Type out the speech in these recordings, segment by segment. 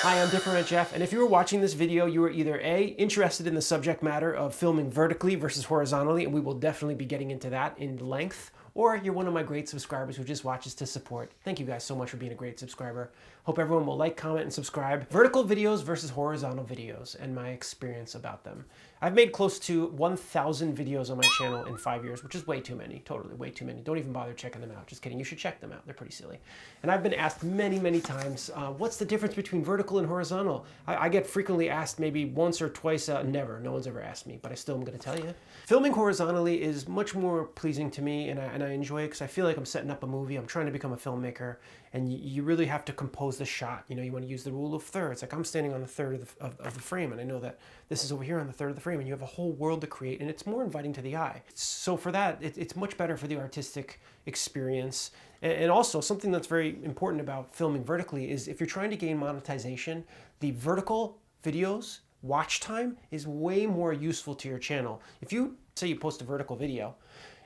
Hi, I'm DiffeRant Jeff, and if you were watching this video, you were either A, interested in the subject matter of filming vertically versus horizontally, and we will definitely be getting into that in length, or you're one of my great subscribers who just watches to support. Thank you guys so much for being a great subscriber. Hope everyone will like, comment, and subscribe. Vertical videos versus horizontal videos and my experience about them. I've made close to 1,000 videos on my channel in 5 years, which is way too many, totally way too many. Don't even bother checking them out. Just kidding, you should check them out. They're pretty silly. And I've been asked many, many times, what's the difference between vertical and horizontal? I get frequently asked maybe once or twice, never, no one's ever asked me, but I still am gonna tell you. Filming horizontally is much more pleasing to me, and I enjoy it because I feel like I'm setting up a movie. I'm trying to become a filmmaker, and you really have to compose the shot. You know, you want to use the rule of thirds. Like I'm standing on the third of the frame, and I know that this is over here on the third of the frame, and you have a whole world to create, and it's more inviting to the eye. So for that, it's much better for the artistic experience. And also, something that's very important about filming vertically is if you're trying to gain monetization, the vertical videos watch time is way more useful to your channel. If you say you post a vertical video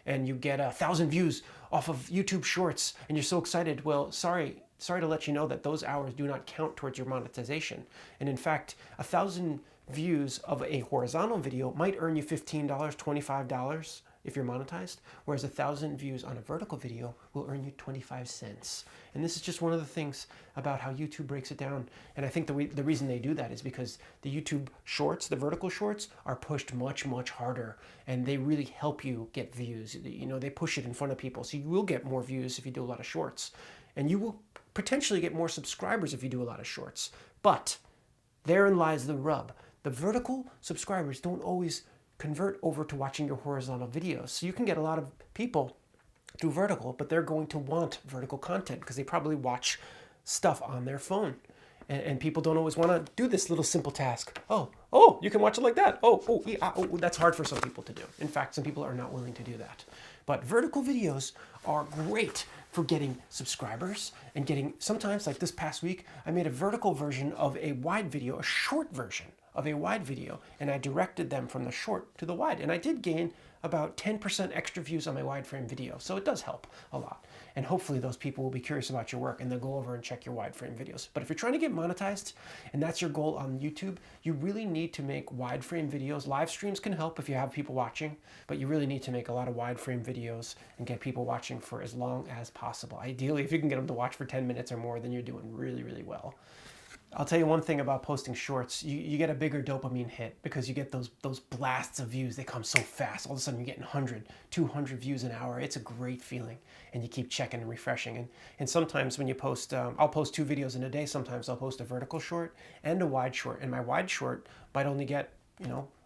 and you get 1,000 views off of YouTube Shorts and you're so excited, well, sorry to let you know that those hours do not count towards your monetization. And in fact, 1,000 views of a horizontal video might earn you $15, $25 if you're monetized, whereas 1,000 views on a vertical video will earn you 25 cents. And this is just one of the things about how YouTube breaks it down. And I think the reason they do that is because the YouTube shorts, the vertical shorts, are pushed much, much harder, and they really help you get views. You know, they push it in front of people, so you will get more views if you do a lot of shorts, and you will potentially get more subscribers if you do a lot of shorts. But therein lies the rub. The vertical subscribers don't always convert over to watching your horizontal videos. So you can get a lot of people through vertical, but they're going to want vertical content because they probably watch stuff on their phone. And people don't always want to do this little simple task. Oh, you can watch it like that. Oh, that's hard for some people to do. In fact, some people are not willing to do that. But vertical videos are great for getting subscribers and getting, sometimes like this past week, I made a vertical version of a wide video, a short version of a wide video, and I directed them from the short to the wide. And I did gain about 10% extra views on my wide frame video. So it does help a lot. And hopefully those people will be curious about your work and they'll go over and check your wide frame videos. But if you're trying to get monetized and that's your goal on YouTube, you really need to make wide frame videos. Live streams can help if you have people watching, but you really need to make a lot of wide frame videos and get people watching for as long as possible. Ideally, if you can get them to watch for 10 minutes or more, then you're doing really, really well. I'll tell you one thing about posting shorts. You get a bigger dopamine hit because you get those blasts of views. They come so fast. All of a sudden you're getting 100, 200 views an hour. It's a great feeling. And you keep checking and refreshing. And sometimes when you post, I'll post 2 videos in a day. Sometimes I'll post a vertical short and a wide short. And my wide short might only get,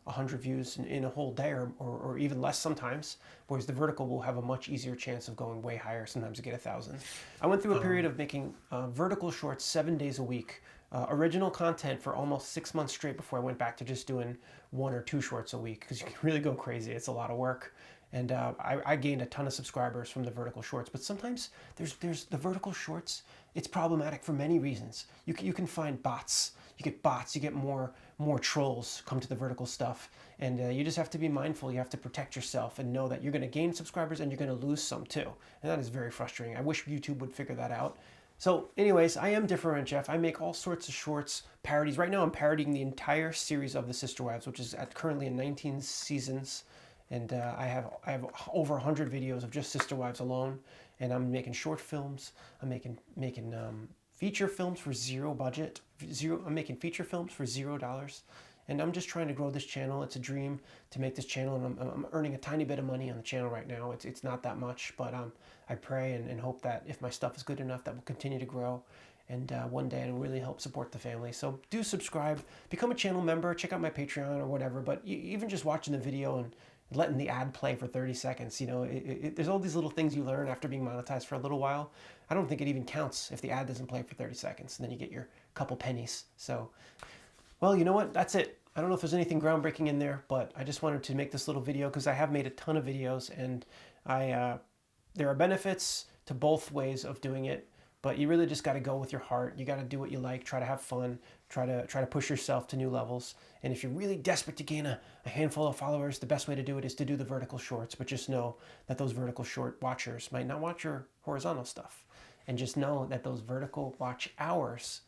100 views in a whole day or even less sometimes, whereas the vertical will have a much easier chance of going way higher. Sometimes you get 1,000. I went through a period of making vertical shorts 7 days a week. Original content for almost 6 months straight before I went back to just doing 1 or 2 shorts a week because you can really go crazy. It's a lot of work. And I gained a ton of subscribers from the vertical shorts. But sometimes there's the vertical shorts. It's problematic for many reasons. You can find bots. You get bots. You get more trolls come to the vertical stuff. And you just have to be mindful. You have to protect yourself and know that you're going to gain subscribers and you're going to lose some too. And that is very frustrating. I wish YouTube would figure that out. So anyways, I am DiffeRant Jeff. I make all sorts of shorts, parodies. Right now I'm parodying the entire series of The Sister Wives, which is currently in 19 seasons. And I have over 100 videos of just Sister Wives alone. And I'm making short films. I'm making feature films for zero budget. I'm making feature films for $0. And I'm just trying to grow this channel. It's a dream to make this channel, and I'm earning a tiny bit of money on the channel right now. It's not that much, but I pray and hope that if my stuff is good enough, that will continue to grow, and one day it'll really help support the family. So do subscribe, become a channel member, check out my Patreon or whatever. But even just watching the video and letting the ad play for 30 seconds, there's all these little things you learn after being monetized for a little while. I don't think it even counts if the ad doesn't play for 30 seconds, and then you get your couple pennies. So. Well, you know what? That's it. I don't know if there's anything groundbreaking in there, but I just wanted to make this little video because I have made a ton of videos, and there are benefits to both ways of doing it, but you really just got to go with your heart. You got to do what you like, try to have fun, try to push yourself to new levels. And if you're really desperate to gain a handful of followers, the best way to do it is to do the vertical shorts, but just know that those vertical short watchers might not watch your horizontal stuff. And just know that those vertical watch hours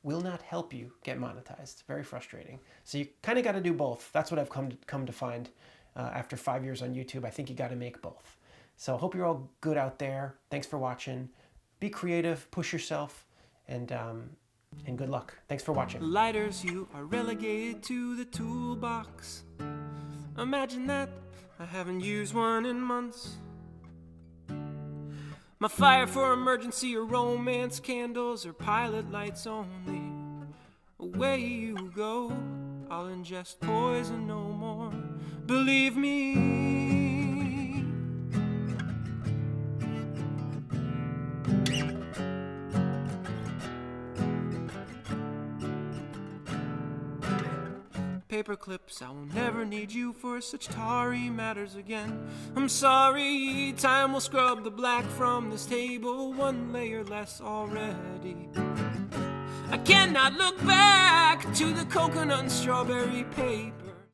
will not help you get monetized. Very frustrating. So you kind of got to do both. That's what I've come to find after 5 years on YouTube. I think you got to make both. So hope you're all good out there. Thanks for watching. Be creative, push yourself, and good luck. Thanks for watching. Lighters, you are relegated to the toolbox. Imagine that, I haven't used one in months. My fire for emergency or romance candles or pilot lights only. Away you go, I'll ingest poison no more. Believe me. Paper clips, I will never need you for such tarry matters again. I'm sorry, time will scrub the black from this table, one layer less already. I cannot look back to the coconut and strawberry paper.